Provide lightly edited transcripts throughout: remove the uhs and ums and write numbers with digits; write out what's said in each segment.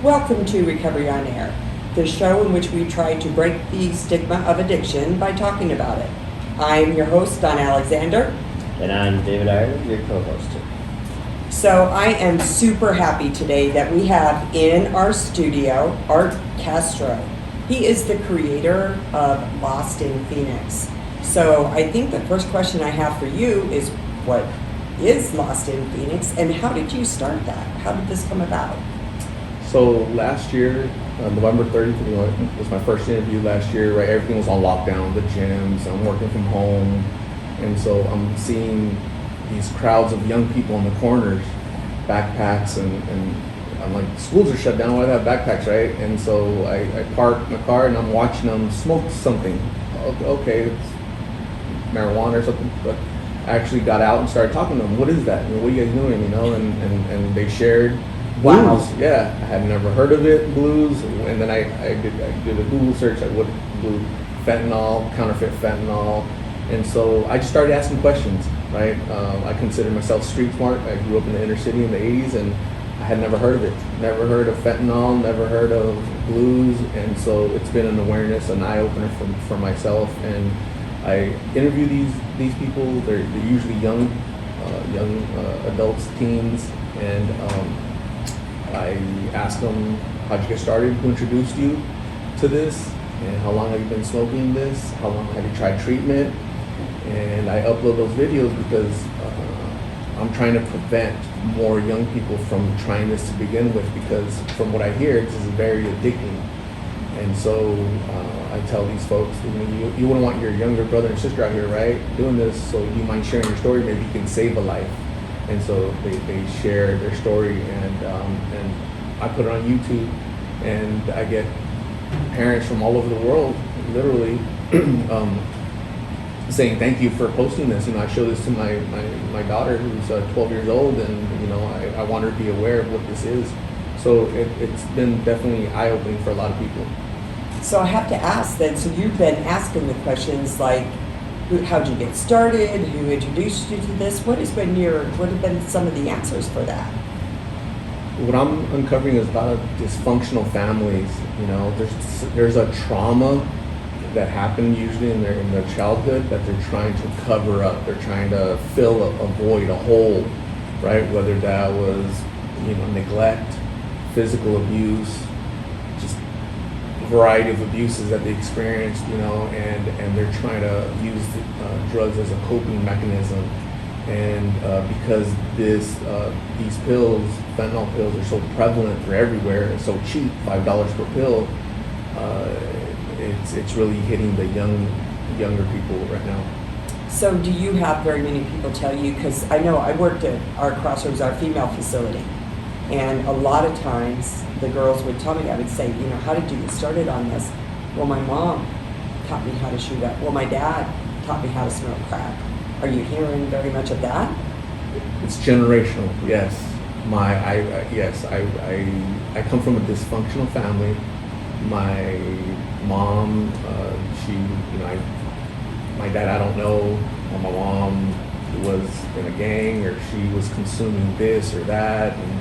Welcome to Recovery on Air, the show in which we try to break the stigma of addiction by talking about it. I'm your host, Donna Alexander. And I'm David Ireland, your co-host. So I am super happy today that we have in our studio Art Castro. He is the creator of Lost in Phoenix. So I think the first question I have for you is, what is Lost in Phoenix and how did you start that? How did this come about? So last year, November 30th, was my first interview last year, right? Everything was on lockdown, the gyms, I'm working from home. And so I'm seeing these crowds of young people in the corners, backpacks, and I'm like, schools are shut down, why do they have backpacks, right? And so I parked my car and I'm watching them smoke something. Okay, it's marijuana or something, but I actually got out and started talking to them. What is that? What are you guys doing? And they shared blues. Wow. Yeah, I had never heard of it, blues. And then I did a Google search, like what blue, fentanyl, counterfeit fentanyl. And so I just started asking questions, right? I consider myself street smart. I grew up in the inner city in the 80s and I had never heard of it. Never heard of fentanyl, never heard of blues. And so it's been an awareness, an eye-opener for myself. And I interview these people. They're usually young adults, teens, and I ask them, how'd you get started? Who introduced you to this? And how long have you been smoking this? How long have you tried treatment? And I upload those videos because I'm trying to prevent more young people from trying this to begin with, because from what I hear, this is very addicting. And so I tell these folks, you wouldn't want your younger brother and sister out here, right, doing this, so you mind sharing your story, maybe you can save a life. And so they share their story, and I put it on YouTube, and I get parents from all over the world, literally, saying thank you for posting this. I show this to my daughter who's 12 years old, and I want her to be aware of what this is. So it's been definitely eye-opening for a lot of people. So I have to ask then, so you've been asking the questions like, how'd you get started? Who introduced you to this? What have been some of the answers for that? What I'm uncovering is a lot of dysfunctional families. There's a trauma that happened usually in their childhood that they're trying to cover up. They're trying to fill a void, a hole, right? Whether that was neglect, physical abuse, just a variety of abuses that they experienced, and they're trying to use drugs as a coping mechanism. And because these pills, fentanyl pills, are so prevalent, they're everywhere, and so cheap, $5 per pill, it's really hitting the younger people right now. So do you have very many people tell you, because I know I worked at our Crossroads, our female facility, and a lot of times the girls would tell me, I would say, how did you get started on this? Well, my mom taught me how to shoot up. Well, my dad taught me how to smoke crack. Are you hearing very much of that? It's generational, yes. I come from a dysfunctional family. My mom, my dad, I don't know. My mom was in a gang, or she was consuming this or that, and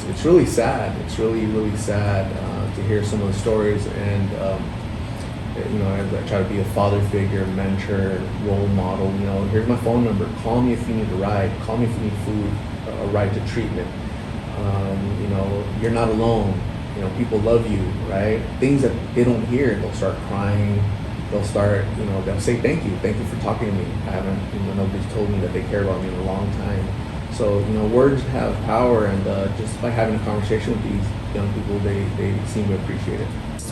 it's really sad. It's really, really sad to hear some of the stories. And I try to be a father figure, mentor, role model. Here's my phone number. Call me if you need a ride. Call me if you need food, a ride to treatment. You're not alone. People love you, right? Things that they don't hear, they'll start crying. They'll start, they'll say thank you for talking to me. I haven't, nobody's told me that they care about me in a long time. So, words have power, and just by having a conversation with these young people, they seem to appreciate it.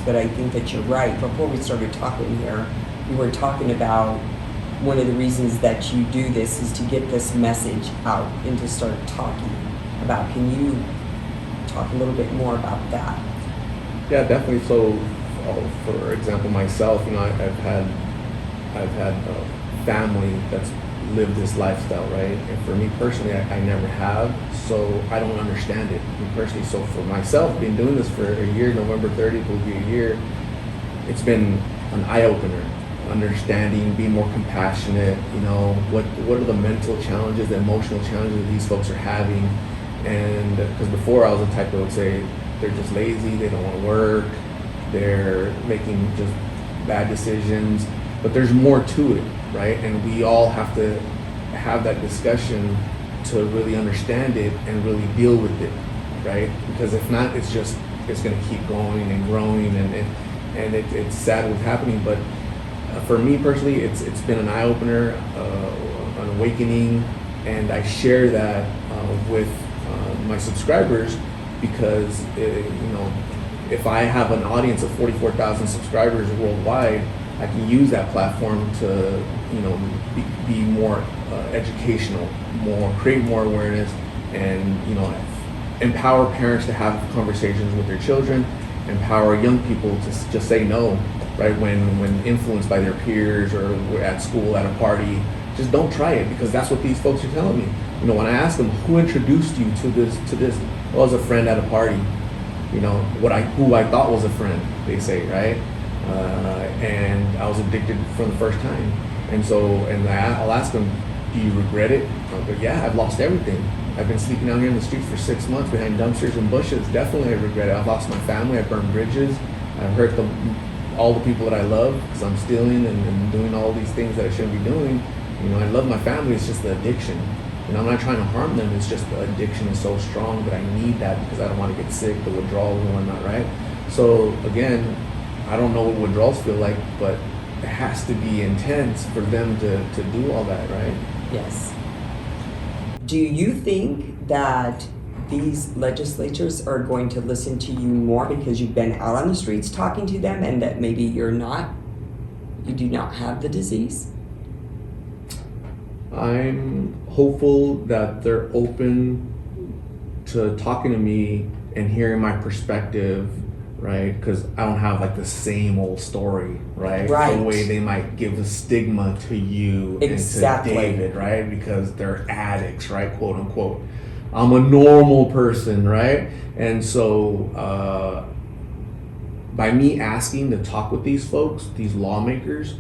But I think that you're right. Before we started talking here, we were talking about one of the reasons that you do this is to get this message out and to start talking about. Can you talk a little bit more about that? Yeah, definitely. So, for example, myself, I've had a family that's lived this lifestyle, right? And for me personally, I never have, so I don't understand it. Me personally, so for myself, been doing this for a year. November 30th will be a year. It's been an eye-opener. Understanding, being more compassionate. What are the mental challenges, the emotional challenges these folks are having? And because before I was the type that would say, they're just lazy, they don't want to work, they're making just bad decisions, but there's more to it, right? And we all have to have that discussion to really understand it and really deal with it, right? Because if not, it's going to keep going and growing, and it's sad what's happening. But for me personally, it's been an eye-opener, an awakening, and I share that with my subscribers because if I have an audience of 44,000 subscribers worldwide, I can use that platform to be more educational, create more awareness, and empower parents to have conversations with their children, empower young people to just say no, right? When influenced by their peers or at school, at a party, just don't try it, because that's what these folks are telling me. When I ask them, who introduced you to this? Well, it was a friend at a party. Who I thought was a friend, they say, right? And I was addicted from the first time. And I'll ask them, do you regret it? I'll go, yeah, I've lost everything. I've been sleeping out here in the streets for 6 months behind dumpsters and bushes. Definitely I regret it. I've lost my family, I've burned bridges, I've hurt all the people that I love because I'm stealing and doing all these things that I shouldn't be doing. I love my family, it's just the addiction. I'm not trying to harm them, it's just the addiction is so strong that I need that because I don't want to get sick, the withdrawals and whatnot, right? So again, I don't know what withdrawals feel like, but it has to be intense for them to do all that, right? Yes. Do you think that these legislatures are going to listen to you more because you've been out on the streets talking to them, and that maybe you do not have the disease? I'm hopeful that they're open to talking to me and hearing my perspective, right? Because I don't have like the same old story, right? Right. The way they might give a stigma to you Exactly. and to David, right? Because they're addicts, right? Quote unquote. I'm a normal person, right? And so by me asking to talk with these folks, these lawmakers,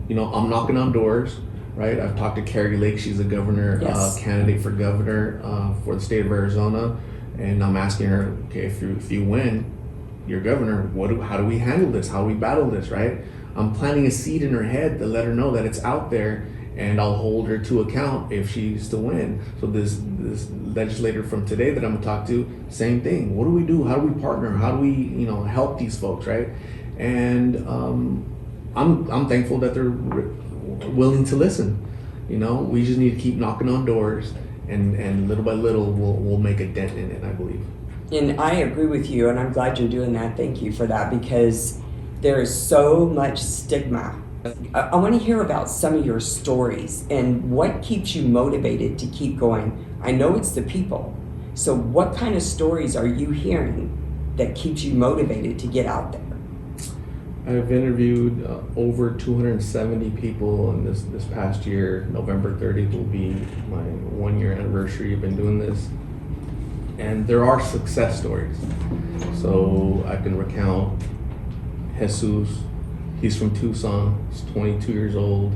I'm knocking on doors. Right, I've talked to Carrie Lake. She's a governor candidate for governor for the state of Arizona, and I'm asking her, okay, if you win, you're governor, how do we handle this? How do we battle this? Right? I'm planting a seed in her head to let her know that it's out there, and I'll hold her to account if she's to win. So this legislator from today that I'm gonna talk to, same thing. What do we do? How do we partner? How do we help these folks? Right? And I'm thankful that they're willing to listen. We just need to keep knocking on doors, and little by little we'll make a dent in it, I believe. And I agree with you, and I'm glad you're doing that. Thank you for that, because there is so much stigma. I want to hear about some of your stories and what keeps you motivated to keep going. I know it's the people. So what kind of stories are you hearing that keeps you motivated to get out there? I've interviewed over 270 people in this past year. November 30th will be my 1-year anniversary. I've been doing this, and there are success stories. So I can recount Jesus. He's from Tucson. He's 22 years old.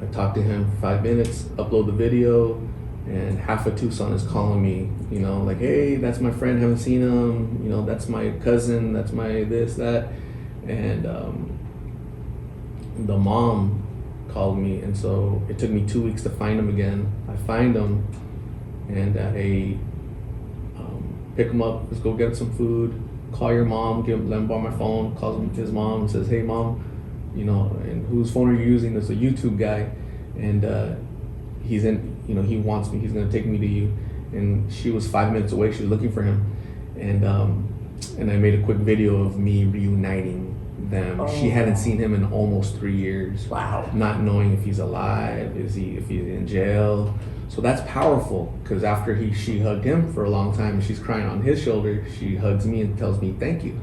I talked to him for 5 minutes, upload the video, and half of Tucson is calling me, like, hey, that's my friend, haven't seen him, that's my cousin, that's my this, that. And the mom called me, and so it took me 2 weeks to find him again. I find him, and I pick him up, let's go get some food, call your mom, let him borrow my phone, calls his mom and says, hey mom, and whose phone are you using? There's a YouTube guy, and he's in, he wants me, he's gonna take me to you. And she was 5 minutes away, she was looking for him. And I made a quick video of me reuniting them. Oh. She hadn't seen him in almost 3 years. Wow. Not knowing if he's alive, if he's in jail. So that's powerful, because after she hugged him for a long time and she's crying on his shoulder, she hugs me and tells me thank you.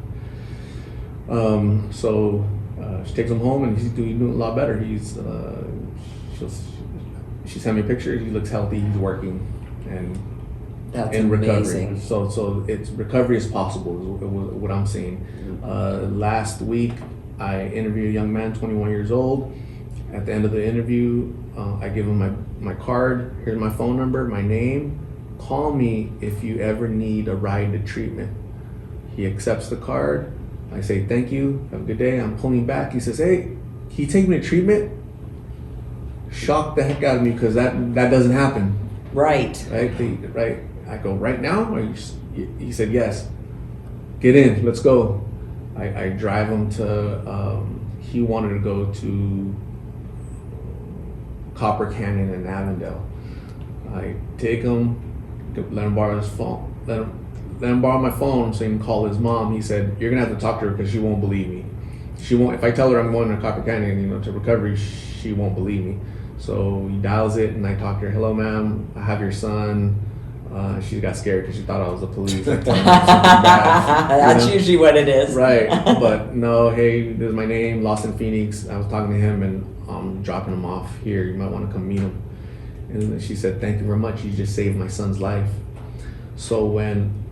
She takes him home, and he's doing a lot better. She sent me a picture. He looks healthy. He's working, and That's in amazing. recovery. So it's recovery is possible, is what I'm seeing. Last week, I interviewed a young man, 21 years old. At the end of the interview, I give him my card. Here's my phone number, my name. Call me if you ever need a ride to treatment. He accepts the card. I say, thank you, have a good day. I'm pulling back. He says, hey, can you take me to treatment? Shocked the heck out of me because that doesn't happen. Right. Right. I go, right now? He said, yes. Get in, let's go. I drive him to, he wanted to go to Copper Canyon in Avondale. I take him, let him borrow his phone, let him borrow my phone so he can call his mom. He said, you're gonna have to talk to her because she won't believe me. She won't, if I tell her I'm going to Copper Canyon, to recovery, she won't believe me. So he dials it and I talk to her, hello ma'am, I have your son. She got scared because she thought I was the police. I told her something bad, That's usually what it is. Right, but no, hey, this is my name, Lost in Phoenix. I was talking to him and I'm dropping him off here. You might want to come meet him. And she said, thank you very much. You just saved my son's life. So when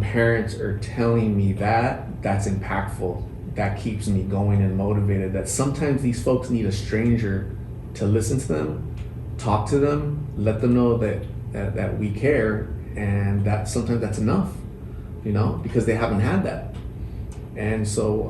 parents are telling me that, that's impactful. That keeps me going and motivated. That sometimes these folks need a stranger to listen to them, talk to them, let them know that we care, and that sometimes that's enough, because they haven't had that. And so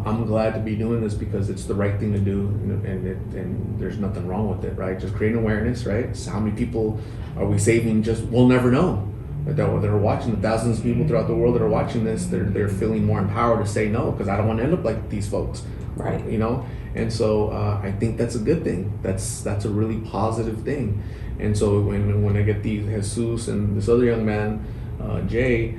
I'm glad to be doing this because it's the right thing to do, and there's nothing wrong with it, right? Just creating awareness, right? So how many people are we saving? We'll never know. That are watching, the thousands of people throughout the world that are watching this, they're feeling more empowered to say no, because I don't want to end up like these folks, right? And so I think that's a good thing. That's a really positive thing. And so when I get these Jesus and this other young man, Jay,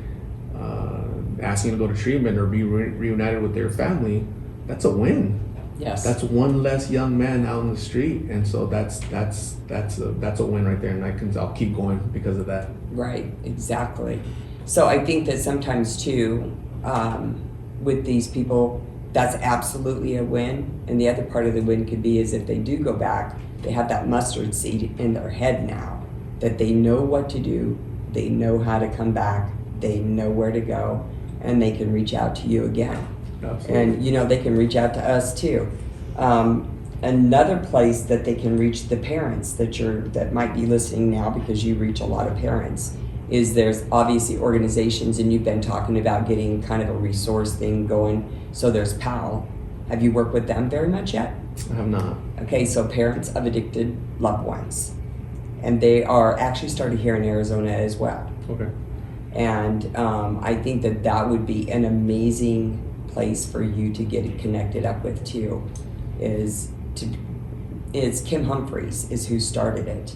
asking to go to treatment or be reunited with their family, that's a win. Yes. That's one less young man out on the street, and so that's a win right there. And I'll keep going because of that. Right. Exactly. So I think that sometimes too, with these people, that's absolutely a win. And the other part of the win could be is if they do go back, they have that mustard seed in their head now that they know what to do, they know how to come back, they know where to go, and they can reach out to you again. Absolutely. And they can reach out to us too. Another place that they can reach the parents that might be listening now, because you reach a lot of parents, is there's obviously organizations, and you've been talking about getting kind of a resource thing going. So there's PAL. Have you worked with them very much yet? I have not. Okay, so Parents of Addicted Loved Ones. And they are actually started here in Arizona as well. Okay. And I think that would be an amazing place for you to get connected up with too. Is Kim Humphreys is who started it.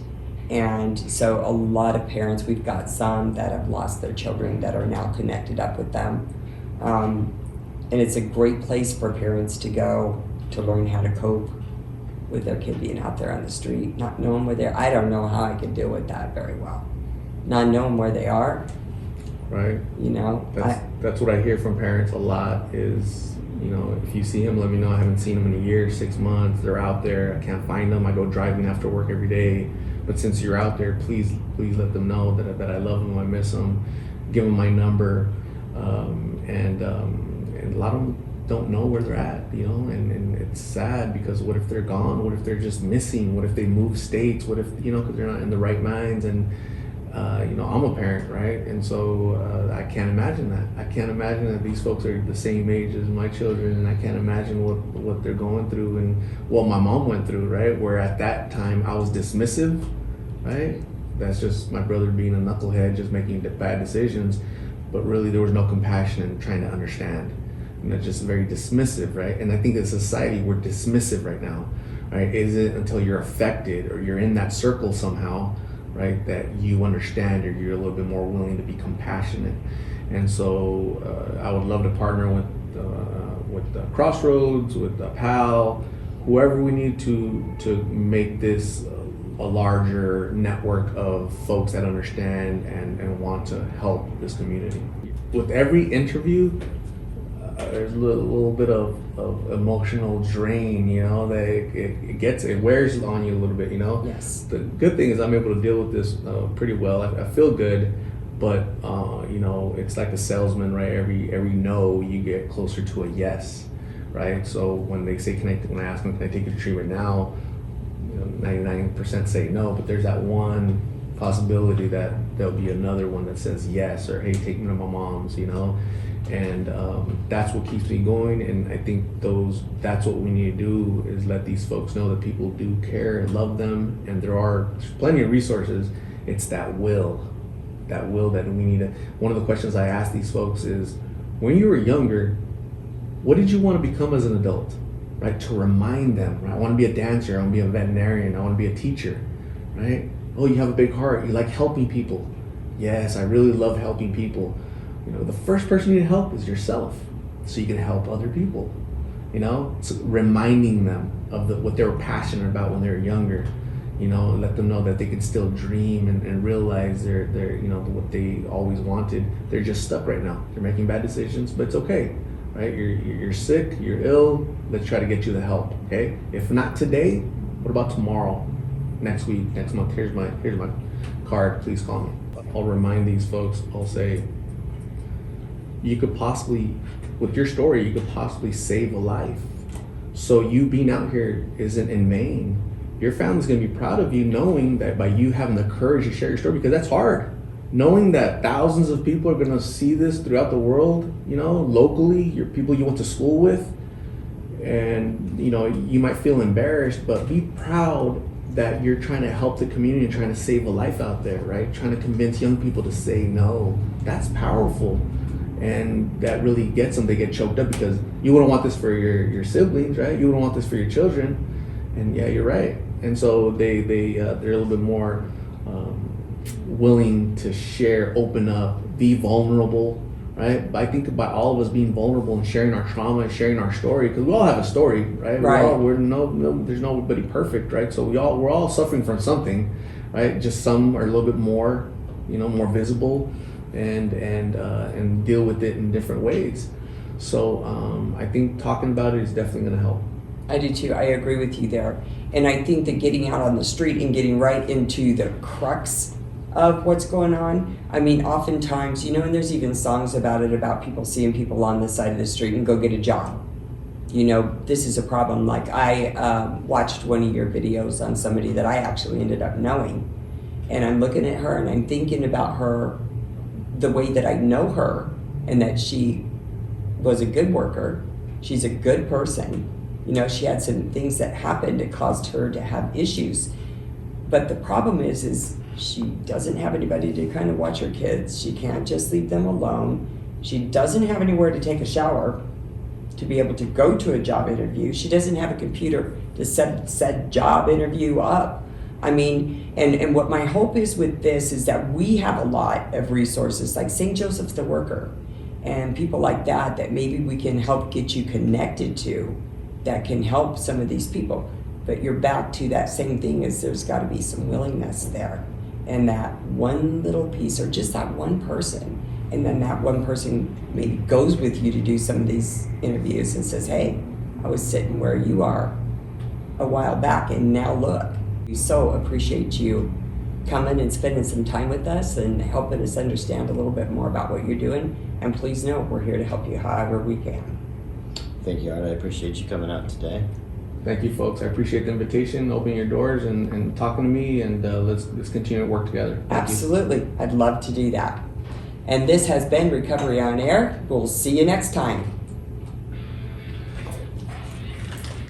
And so a lot of parents, we've got some that have lost their children that are now connected up with them. And it's a great place for parents to go to learn how to cope with their kid being out there on the street, not knowing where they're. I don't know how I can deal with that very well. Not knowing where they are. Right. That's what I hear from parents a lot is, if you see him, let me know. I haven't seen him in a year, 6 months. They're out there. I can't find them. I go driving after work every day. But since you're out there, please let them know that I love them, I miss them. Give them my number. And a lot of them don't know where they're at, and it's sad because what if they're gone? What if they're just missing? What if they move states? What if, because they're not in the right minds? And I'm a parent, right? And so I can't imagine that. I can't imagine that these folks are the same age as my children, and I can't imagine what they're going through and what my mom went through, right? Where at that time I was dismissive, right? That's just my brother being a knucklehead, just making bad decisions, but really there was no compassion and trying to understand. And that's just very dismissive, right? And I think as a society, we're dismissive right now, right? It isn't until you're affected or you're in that circle somehow, right, that you understand or you're a little bit more willing to be compassionate. And so I would love to partner with Crossroads, with PAL, whoever we need to make this a larger network of folks that understand and want to help this community. With every interview, there's a little bit of emotional drain, that it wears on you a little bit, Yes. The good thing is I'm able to deal with this pretty well. I feel good, but it's like a salesman, right? Every no, you get closer to a yes, right? So when they say, when I ask them, can I take you to treatment now? 99% say no, but there's that 1% possibility that there'll be another one that says yes, or hey, take me to my mom's, you know. And that's what keeps me going. And I think that's what we need to do, is let these folks know that people do care and love them, and there's plenty of resources. It's that will that we need to. One of the questions I ask these folks is, when you were younger, what did you want to become as an adult? Right? To remind them, right? I want to be a dancer, I want to be a veterinarian, I want to be a teacher, right? Oh, you have a big heart, you like helping people. Yes, I really love helping people. You know, the first person you need to help is yourself, so you can help other people. You know, so reminding them of what they were passionate about when they were younger. You know, let them know that they can still dream and realize their you know, what they always wanted. They're just stuck right now. They're making bad decisions, but it's okay, right? You're sick, you're ill. Let's try to get you the help. Okay, if not today, what about tomorrow, next week, next month? Here's my card. Please call me. I'll remind these folks. I'll say, you could possibly, with your story, you could possibly save a life. So you being out here isn't in vain. Your family's gonna be proud of you, knowing that by you having the courage to share your story, because that's hard. Knowing that thousands of people are gonna see this throughout the world, you know, locally, your people you went to school with, and you know, you might feel embarrassed, but be proud that you're trying to help the community and trying to save a life out there, right? Trying to convince young people to say no. That's powerful. And that really gets them. They get choked up because you wouldn't want this for your siblings, right? You wouldn't want this for your children. And yeah, you're right. And so they're a little bit more willing to share, open up, be vulnerable, right? But I think about all of us being vulnerable and sharing our trauma and sharing our story, because we all have a story, right? Right. There's nobody perfect, right? So we're all suffering from something, right? Just some are a little bit more, you know, more visible, and deal with it in different ways. So I think talking about it is definitely going to help. I do too. I agree with you there. And I think that getting out on the street and getting right into the crux of what's going on, I mean, oftentimes, you know, and there's even songs about it, about people seeing people on the side of the street and go get a job. You know, this is a problem. Like, I watched one of your videos on somebody that I actually ended up knowing. And I'm looking at her and I'm thinking about her the way that I know her, and that she was a good worker. She's a good person. You know, she had some things that happened that caused her to have issues. But the problem is she doesn't have anybody to kind of watch her kids. She can't just leave them alone. She doesn't have anywhere to take a shower to be able to go to a job interview. She doesn't have a computer to set said job interview up. I mean, and what my hope is with this is that we have a lot of resources, like St. Joseph's the Worker and people like that maybe we can help get you connected to, that can help some of these people. But you're back to that same thing, is there's got to be some willingness there, and that one little piece, or just that one person, and then that one person maybe goes with you to do some of these interviews and says, hey, I was sitting where you are a while back and now look. We so appreciate you coming and spending some time with us and helping us understand a little bit more about what you're doing. And please know we're here to help you however we can. Thank you, Art. I appreciate you coming out today. Thank you, folks. I appreciate the invitation, opening your doors and talking to me, and let's continue to work together. Thank Absolutely. you. I'd love to do that. And this has been Recovery on Air. We'll see you next time.